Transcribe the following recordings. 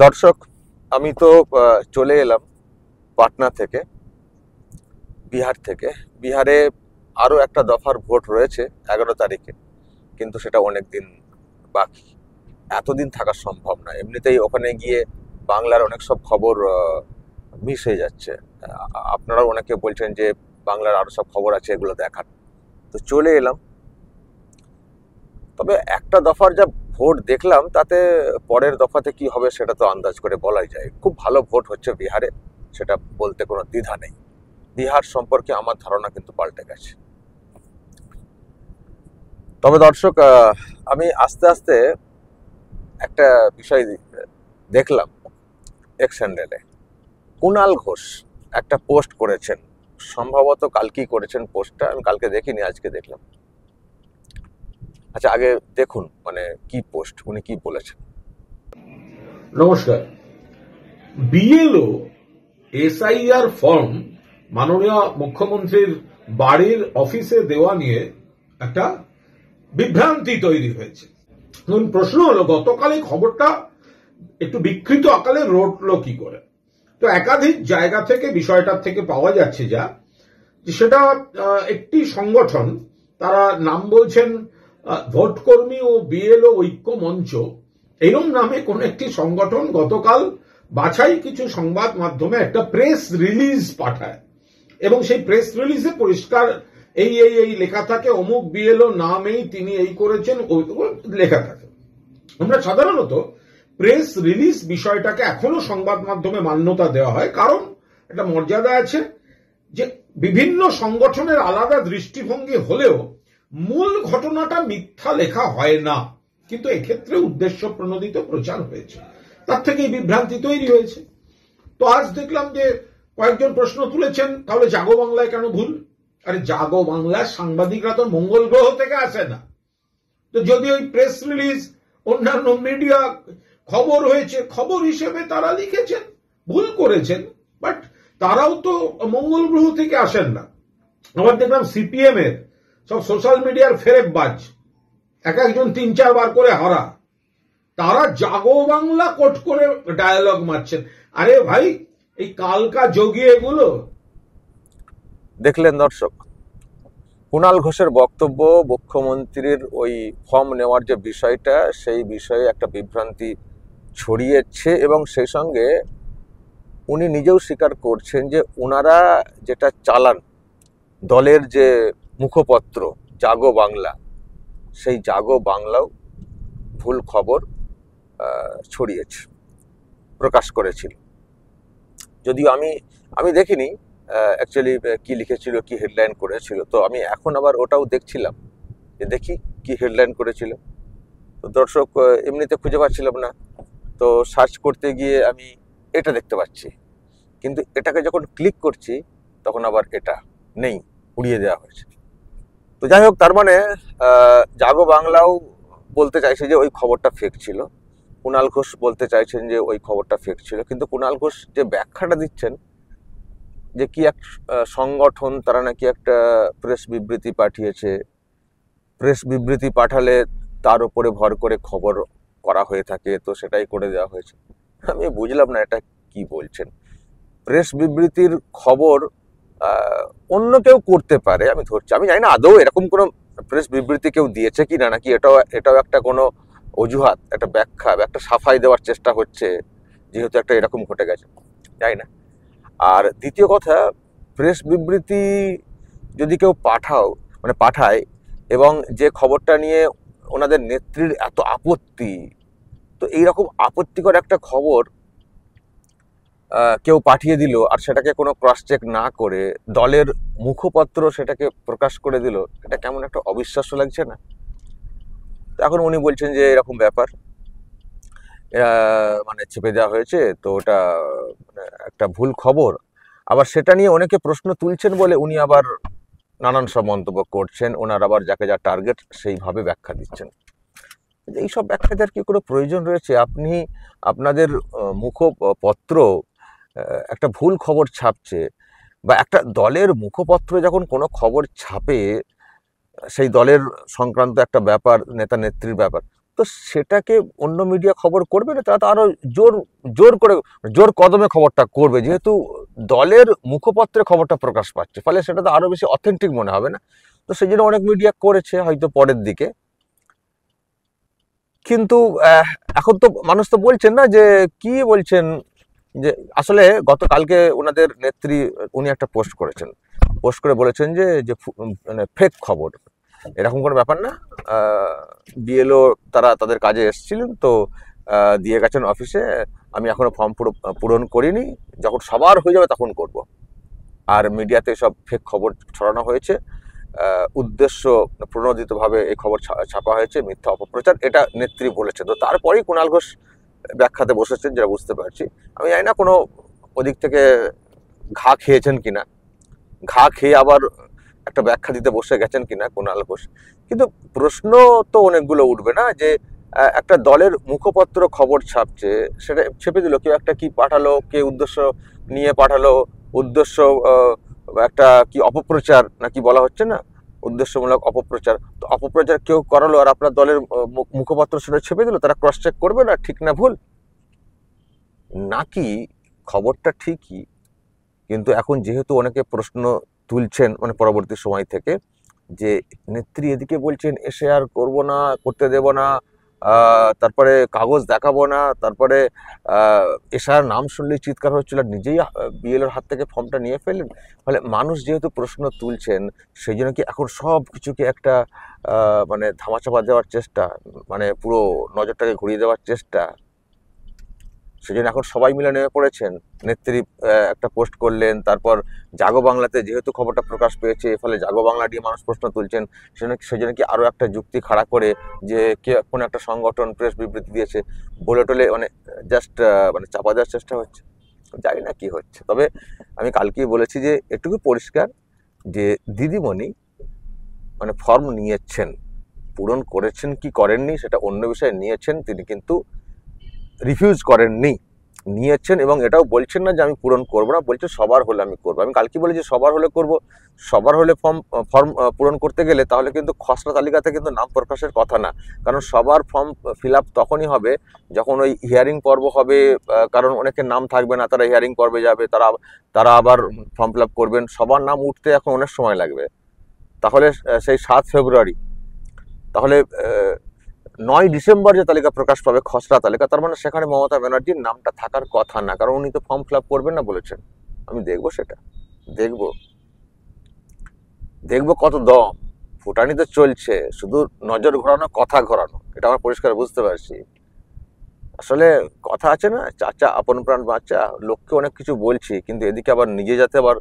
দর্শক, আমি তো চলে এলাম পাটনা থেকে, বিহার থেকে। বিহারে আরও একটা দফার ভোট রয়েছে 11 তারিখে, কিন্তু সেটা অনেক দিন বাকি। এতদিন থাকা সম্ভব না। এমনিতেই ওখানে গিয়ে বাংলার অনেক সব খবর মিস হয়ে যাচ্ছে। আপনারাও অনেকে বলছেন যে বাংলার আরও সব খবর আছে, এগুলো দেখার। তো চলে এলাম। তবে একটা দফার যা ভোট দেখলাম, তাতে পরের দফাতে কি হবে সেটা তো আন্দাজ করে বলাই যায়। খুব ভালো ভোট হচ্ছে বিহারে, সেটা বলতে কোনো দ্বিধা নেই। বিহার সম্পর্কে আমার ধারণা কিন্তু পাল্টে গেছে। তবে দর্শক, আমি আস্তে আস্তে একটা বিষয় দেখলাম এক্স হ্যান্ডেলে। কুণাল ঘোষ একটা পোস্ট করেছেন, সম্ভবত কালকেই করেছেন পোস্টটা, আমি কালকে দেখিনি, আজকে দেখলাম। আচ্ছা, আগে দেখুন মানে কি পোস্ট, উনি কি বলেছেন। নমস্কার। বিএলও এসআইআর ফর্ম মাননীয় মুখ্যমন্ত্রীর বাড়ির অফিসে দেওয়া নিয়ে একটা বিভ্রান্তি তৈরি হয়েছে। প্রশ্ন হলো, গতকাল এই খবরটা একটু বিকৃত আকারে রটলো কি করে? তো একাধিক জায়গা থেকে বিষয়টার থেকে পাওয়া যাচ্ছে যে সেটা একটি সংগঠন, তারা নাম বলছেন ভোটকর্মী ও বিএলও ঐক্য মঞ্চ, এরকম নামে কোন একটি সংগঠন গতকাল বাছাই কিছু সংবাদ মাধ্যমে একটা প্রেস রিলিজ পাঠায়, এবং সেই প্রেস রিলিজে পরিষ্কার এই এই এই লেখা থাকে, অমুক বিএলও নামেই তিনি এই করেছেন, লেখা থাকে। আমরা সাধারণত প্রেস রিলিজ বিষয়টাকে এখনো সংবাদ মাধ্যমে মান্যতা দেওয়া হয়, কারণ একটা মর্যাদা আছে যে বিভিন্ন সংগঠনের আলাদা দৃষ্টিভঙ্গি হলেও মূল ঘটনাটা মিথ্যা লেখা হয় না। কিন্তু এক্ষেত্রে উদ্দেশ্য প্রণোদিত প্রচার হয়েছে, তার থেকে এই বিভ্রান্তি তৈরি হয়েছে। তো আজ দেখলাম যে কয়েকজন প্রশ্ন তুলেছেন, তাহলে জাগো বাংলায় কেন ভুল? আরে জাগো বাংলার সাংবাদিকরা তো মঙ্গল গ্রহ থেকে আসে না। তো যদি ওই প্রেস রিলিজ অন্যান্য মিডিয়া খবর হয়েছে, খবর হিসেবে তারা লিখেছেন, ভুল করেছেন, বাট তারাও তো মঙ্গল গ্রহ থেকে আসেন না। আবার দেখলাম সিপিএম এর সব সোশ্যাল মিডিয়ার ফেরেববাজ, এক একজন 3-4 বার করে হারা, তারা জাগো বাংলা কোট করে ডায়ালগ মারছেন। আরে ভাই, এই কালকা যোগী এগুলো। দেখলেন দর্শক, কুণাল ঘোষের বক্তব্য, মুখ্যমন্ত্রীর ওই ফর্ম নেওয়ার যে বিষয়টা, সেই বিষয়ে একটা বিভ্রান্তি ছড়িয়েছে, এবং সেই সঙ্গে উনি নিজেও স্বীকার করছেন যে ওনারা যেটা চালান, দলের যে মুখপত্র জাগো বাংলা, সেই জাগো বাংলাও ভুল খবর ছড়িয়েছে, প্রকাশ করেছিল। যদিও আমি দেখিনি অ্যাকচুয়ালি কি লিখেছিল, কি হেডলাইন করেছিল। তো আমি এখন আবার ওটাও দেখছিলাম, যে দেখি কি হেডলাইন করেছিল। তো দর্শক, এমনিতে খুঁজে পাচ্ছিলাম না, তো সার্চ করতে গিয়ে আমি এটা দেখতে পাচ্ছি, কিন্তু এটাকে যখন ক্লিক করছি তখন আবার এটা নেই, উড়িয়ে দেওয়া হয়েছে। তো যাই হোক, তার মানে জাগো বাংলাও বলতে চাইছে যে ওই খবরটা ফেক ছিল, কুণাল ঘোষ বলতে চাইছেন যে ওই খবরটা ফেক ছিল। কিন্তু কুণাল ঘোষ যে ব্যাখ্যাটা দিচ্ছেন, যে কি এক সংগঠন, তারা নাকি একটা প্রেস বিবৃতি পাঠিয়েছে, প্রেস বিবৃতি পাঠালে তার উপরে ভর করে খবর করা হয়ে থাকে, তো সেটাই করে দেওয়া হয়েছে। আমি বুঝলাম না এটা কি বলছেন। প্রেস বিবৃতির খবর অন্য কেউ করতে পারে, আমি ধরছি। আমি জানি না আদৌ এরকম কোনো প্রেস বিবৃতি কেউ দিয়েছে কি না, নাকি এটাও একটা কোনো অজুহাত, একটা ব্যাখ্যা, একটা সাফাই দেওয়ার চেষ্টা হচ্ছে, যেহেতু একটা এরকম ঘটে গেছে, জানি না। আর দ্বিতীয় কথা, প্রেস বিবৃতি যদি কেউ পাঠায়, এবং যে খবরটা নিয়ে ওনাদের নেত্রীর এত আপত্তি, তো এইরকম আপত্তিকর একটা খবর কেউ পাঠিয়ে দিল, আর সেটাকে কোনো ক্রস চেক না করে দলের মুখপত্র সেটাকে প্রকাশ করে দিল, এটা কেমন একটা অবিশ্বাস্য লাগছে না? তো এখন উনি বলছেন যে এরকম ব্যাপার, মানে চেপে দেওয়া হয়েছে, তো ওটা একটা ভুল খবর। আবার সেটা নিয়ে অনেকে প্রশ্ন তুলছেন বলে উনি আবার নানান সব মন্তব্য করছেন, ওনার আবার যাকে যা টার্গেট সেইভাবে ব্যাখ্যা দিচ্ছেন। এইসব ব্যাখ্যা দেওয়ার কি কোনো প্রয়োজন রয়েছে? আপনি আপনাদের মুখপত্র একটা ভুল খবর ছাপছে, বা একটা দলের মুখপত্র যখন কোনো খবর ছাপে, সেই দলের সংক্রান্ত একটা ব্যাপার, নেতা নেত্রীর ব্যাপার, তো তো সেটাকে অন্য মিডিয়া খবর করবে না, তারা তো আরো জোর কদমে খবরটা করবে, যেহেতু দলের মুখপত্রে খবরটা প্রকাশ পাচ্ছে, ফলে সেটা তো আরো বেশি অথেন্টিক মনে হবে না। তো সেই জন্য অনেক মিডিয়া করেছে হয়তো পরের দিকে। কিন্তু এখন তো মানুষ তো বলছেন না, যে কি বলছেন, যে আসলে গতকালকে ওনাদের নেত্রী উনি একটা পোস্ট করেছেন, পোস্ট করে বলেছেন যে যে মানে ফেক খবর, এরকম কোনো ব্যাপার না। বিএলও তারা তাদের কাজে এসেছিলেন, তো দিয়ে গেছেন অফিসে, আমি এখনো ফর্ম পূরণ করিনি, যখন সবার হয়ে যাবে তখন করব। আর মিডিয়াতে সব ফেক খবর ছড়ানো হয়েছে, উদ্দেশ্য প্রণোদিতভাবে এই খবর ছাপা হয়েছে, মিথ্যা অপপ্রচার, এটা নেত্রী বলেছে। তো তারপরেই কুণাল ঘোষ ব্যাখ্যাতে বসেছেন, যেটা বুঝতে পারছি। আমি জানি না কোনো ওদিক থেকে ঘা খেয়েছেন কিনা, ঘা খেয়ে আবার একটা ব্যাখ্যা দিতে বসে গেছেন কিনা কুণাল ঘোষ। কিন্তু প্রশ্ন তো অনেকগুলো উঠবে না, যে একটা দলের মুখপত্র খবর ছাপছে, সেটা ছেপে দিল, কেউ একটা কি পাঠালো, কে উদ্দেশ্য নিয়ে পাঠালো, উদ্দেশ্য একটা কি অপপ্রচার নাকি বলা হচ্ছে না, উদ্দেশ্যমূলক অপপ্রচার। তো অপপ্রচার কেউ করালো, আর আপনার দলের মুখপত্র সেটা ছেপে দিল, তারা ক্রস চেক করবে না ঠিক না ভুল, নাকি খবরটা ঠিকই। কিন্তু এখন যেহেতু অনেকে প্রশ্ন তুলছেন মানে পরবর্তী সময় থেকে, যে নেত্রী এদিকে বলছেন এসে আর করবো না, করতে দেব না, তারপরে কাগজ দেখাবো না, তারপরে এসআর নাম শুনলেই চিৎকার হচ্ছিল, আর নিজেই বিএলওর হাত থেকে ফর্মটা নিয়ে ফেললেন। ফলে মানুষ যেহেতু প্রশ্ন তুলছেন, সেই জন্য কি এখন সব কিছুকে একটা মানে ধামাচাপা দেওয়ার চেষ্টা, মানে পুরো নজরটাকে ঘুরিয়ে দেওয়ার চেষ্টা, সেই জন্য এখন সবাই মিলে নেমে পড়েছেন। নেত্রী একটা পোস্ট করলেন, তারপর জাগো বাংলাতে যেহেতু খবরটা প্রকাশ পেয়েছে, ফলে জাগো বাংলা নিয়ে মানুষ প্রশ্ন তুলছেন, সেই জন্য কি আরও একটা যুক্তি খাড়া করে, যে কে কোনো একটা সংগঠন প্রেস বিবৃতি দিয়েছে বলে টলে, মানে জাস্ট মানে চাপা দেওয়ার চেষ্টা হচ্ছে। জানি না কি হচ্ছে, তবে আমি কালকেই বলেছি যে এটুকু পরিষ্কার, যে দিদিমণি মানে ফর্ম নিয়েছেন, পূরণ করেছেন কি করেননি সেটা অন্য বিষয়ে, নিয়েছেন, তিনি কিন্তু রিফিউজ করেননি, নিয়েছেন। এবং এটাও বলছেন না যে আমি পূরণ করবো না, বলছে সবার হলে আমি করবো। আমি কালকে বলেছি সবার হলে করব, সবার হলে ফর্ম পূরণ করতে গেলে তাহলে কিন্তু খসড়া তালিকাতে কিন্তু নাম প্রকাশের কথা না, কারণ সবার ফর্ম ফিল আপ তখনই হবে যখন ওই হিয়ারিং পর্ব হবে, কারণ অনেকের নাম থাকবে না, তারা হিয়ারিং পর্বে যাবে, তারা আবার ফর্ম ফিল আপ করবেন, সবার নাম উঠতে এখন অনেক সময় লাগবে। তাহলে সেই 7 ফেব্রুয়ারি, তাহলে 9 ডিসেম্বর যে তালিকা প্রকাশ পাবে খসড়া তালিকা, তার মানে সেখানে মমতা ব্যানার্জির নামটা থাকার কথা না, কারণ উনি তো ফর্ম ফিল আপ করবেন না বলেছেন। আমি দেখবো সেটা, দেখবো দেখবো কত দম, ফুটানি তো চলছে, শুধু নজর ঘোরানো, কথা ঘোরানো, এটা আমার পরিষ্কার বুঝতে পারছি। আসলে কথা আছে না, চাচা আপন প্রাণ বাঁচা, লোককে অনেক কিছু বলছি, কিন্তু এদিকে আবার নিজে যাতে আবার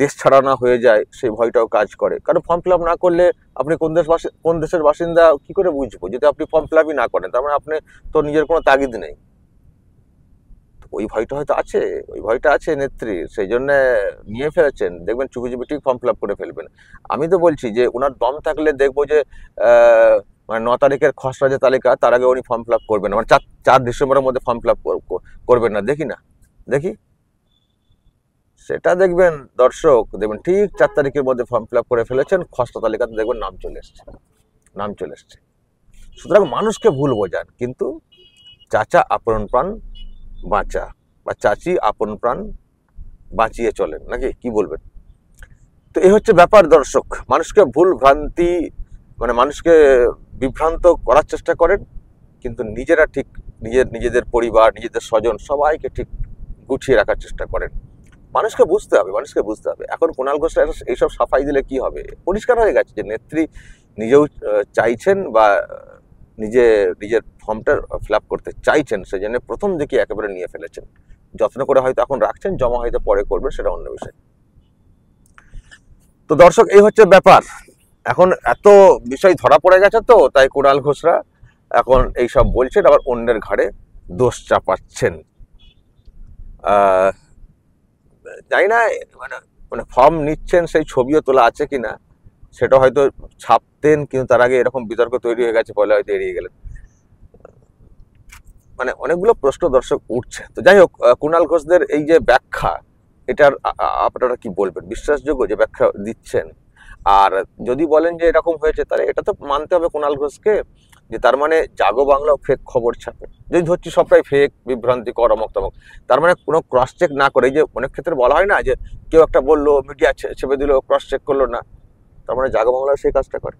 দেশ ছাড়া না হয়ে যায় সেই ভয়টাও কাজ করে। কারণ ফর্ম ফিল আপ না করলে আপনি কোন দেশের বাসিন্দা কি করে বুঝবো, যদি আপনি ফর্ম ফিল আপই না করেন, তার মানে আপনি তো নিজের কোনো তাগিদ নেই। ওই ভয়টা হয়তো আছে, ওই ভয়টা আছে নেত্রী, সেই জন্য নিয়ে ফেলেছেন, দেখবেন চুপি চুপি ঠিক ফর্ম ফিল আপ করে ফেলবেন। আমি তো বলছি যে ওনার দম থাকলে দেখবো যে মানে 9 তারিখের খসড়া যে তালিকা, তার আগে উনি ফর্ম ফিল আপ করবেন না, মানে 4 ডিসেম্বরের মধ্যে ফর্ম ফিল আপ করবেন না, দেখি না, দেখি সেটা দেখবেন দর্শক, দেখবেন ঠিক 4 তারিখের মধ্যে ফর্ম ফিল আপ করে ফেলেছেন, খসড়া তালিকাতে দেখবেন নাম চলে এসছে, নাম চলে এসছে। সুতরাং মানুষকে ভুল বোঝান, কিন্তু চাচা আপন প্রাণ বাঁচা বা চাচি আপন প্রাণ বাঁচিয়ে চলেন, নাকি কি বলবেন? তো এই হচ্ছে ব্যাপার দর্শক, মানুষকে ভুল ভ্রান্তি মানে মানুষকে বিভ্রান্ত করার চেষ্টা করেন, কিন্তু নিজেরা ঠিক নিজেদের পরিবার, নিজেদের স্বজন সবাইকে ঠিক গুছিয়ে রাখার চেষ্টা করেন। মানুষকে বুঝতে হবে, মানুষকে বুঝতে হবে। এখন কুণাল ঘোষ এইসব সাফাই দিলে কি হবে? পরিষ্কার হয়ে গেছে যে নেত্রী নিজেও চাইছেন বা নিজের ফর্মটা ফিল আপ করতে চাইছেন, সেই জন্য প্রথম দিকে একেবারে নিয়ে ফেলেছেন। যত্ন করে হয়তো এখন রাখছেন, জমা হয়তো পরে করবেন, সেটা অন্য বিষয়। তো দর্শক এই হচ্ছে ব্যাপার, এখন এত বিষয় ধরা পড়ে গেছে, তো তাই কুণাল ঘোষরা এখন এইসব বলছেন, আবার অন্যের ঘাড়ে দোষ চাপাচ্ছেন। জানি না মানে মানে ফর্ম নিচ্ছেন সেই ছবিও তোলা আছে কিনা, সেটা হয়তো ছাপতেন, কিন্তু তার আগে এরকম বিতর্ক তৈরি হয়ে গেছে বলে হয়তো এড়িয়ে গেলেন। মানে অনেকগুলো প্রশ্ন দর্শক উঠছে। তো যাই হোক, কুণাল ঘোষদের এই যে ব্যাখ্যা, এটার আপনারা কি বলবেন? বিশ্বাসযোগ্য যে ব্যাখ্যা দিচ্ছেন? আর যদি বলেন যে এরকম হয়েছে, তাহলে এটা তো মানতে হবে কুণাল ঘোষকে যে তার মানে জাগো বাংলাও ফেক খবর ছাপে, যদি ধরছি সবটাই ফেক, বিভ্রান্তিকর, অমক তমক, তার মানে কোনো ক্রস চেক না করে, এই যে অনেক ক্ষেত্রে বলা হয় না যে কেউ একটা বললো, মিডিয়া ছেপে দিল, ক্রস চেক করলো না, তার মানে জাগো বাংলাও সেই কাজটা করে।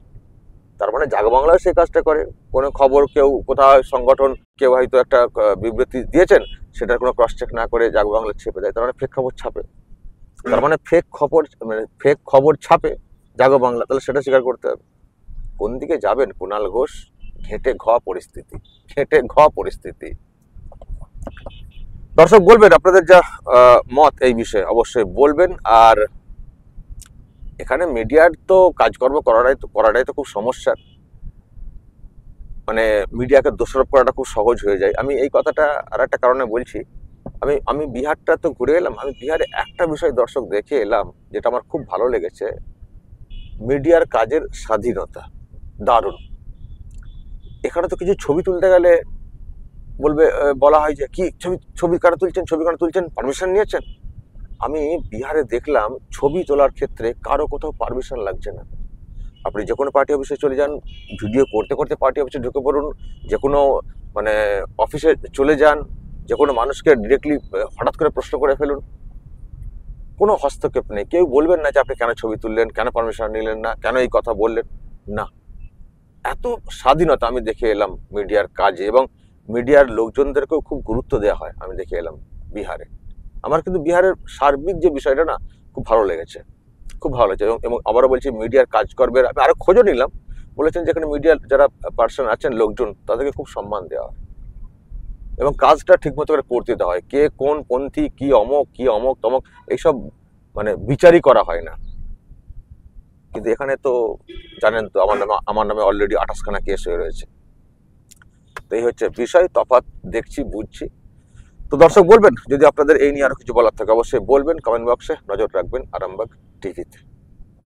তার মানে জাগো বাংলাও সেই কাজটা করে, কোনো খবর কেউ কোথাও সংগঠন কেউ হয়তো একটা বিবৃতি দিয়েছেন, সেটার কোনো ক্রস চেক না করে জাগো বাংলা ছেপে দেয়, তার মানে ফেক খবর ছাপে। তার মানে ফেক খবর ছাপে জাগো বাংলা, তাহলে সেটা স্বীকার করতে হবে। কোন দিকে যাবেন কুণাল ঘোষ? ঘেঁটে ঘ পরিস্থিতি। দর্শক বলবেন আপনাদের যা মত এই বিষয়ে, অবশ্যই বলবেন। আর এখানে মিডিয়ার তো কাজকর্ম করাটাই তো খুব সমস্যার, মানে মিডিয়াকে দোষারোপ করাটা খুব সহজ হয়ে যায়। আমি এই কথাটা আর একটা কারণে বলছি, আমি বিহারটা তো ঘুরে এলাম, আমি বিহারে একটা বিষয় দর্শক দেখে এলাম যেটা আমার খুব ভালো লেগেছে, মিডিয়ার কাজের স্বাধীনতা দারুণ। এখানে তো কিছু ছবি তুলতে গেলে বলা হয় যে কি ছবি কেন তুলছেন, পারমিশন নিয়েছেন? আমি বিহারে দেখলাম ছবি তোলার ক্ষেত্রে কারো কোথাও পারমিশন লাগছে না। আপনি যে কোনো পার্টি অফিসে চলে যান, ভিডিও করতে করতে পার্টি অফিসে ঢুকে পড়ুন, যে কোনো মানে অফিসে চলে যান, যে কোনো মানুষকে ডিরেক্টলি হঠাৎ করে প্রশ্ন করে ফেলুন, কোনো হস্তক্ষেপ নেই। কেউ বলবেন না যে আপনি কেন ছবি তুললেন, কেন পারমিশন নিলেন না, কেন এই কথা বললেন না। এত স্বাধীনতা আমি দেখে এলাম মিডিয়ার কাজে, এবং মিডিয়ার লোকজনদেরকেও খুব গুরুত্ব দেওয়া হয় আমি দেখে এলাম বিহারে। আমার কিন্তু বিহারের সার্বিক যে বিষয়টা না, খুব ভালো লেগেছে, খুব ভালো লেগেছে। এবং আবারও বলছি, মিডিয়ার কাজকর্মের আমি আরো খোঁজও নিলাম, বলেছেন যেখানে মিডিয়ার যারা পার্সন আছেন, লোকজন, তাদেরকে খুব সম্মান দেওয়া হয় এবং কাজটা ঠিকমতো করে করতে দেওয়া হয়। কে কোন পন্থী, কি অমক তমক, এইসব মানে বিচারই করা হয় না। কিন্তু এখানে তো জানেন তো, আমার নামে অলরেডি 28খানা কেস হয়ে রয়েছে। তো এই হচ্ছে বিষয়, তফাৎ দেখছি, বুঝছি। তো দর্শক বলবেন, যদি আপনাদের এই নিয়ে আরো কিছু বলার থাকে অবশ্যই বলবেন, কমেন্ট বক্সে নজর রাখবেন আরামবাগ টিভিতে।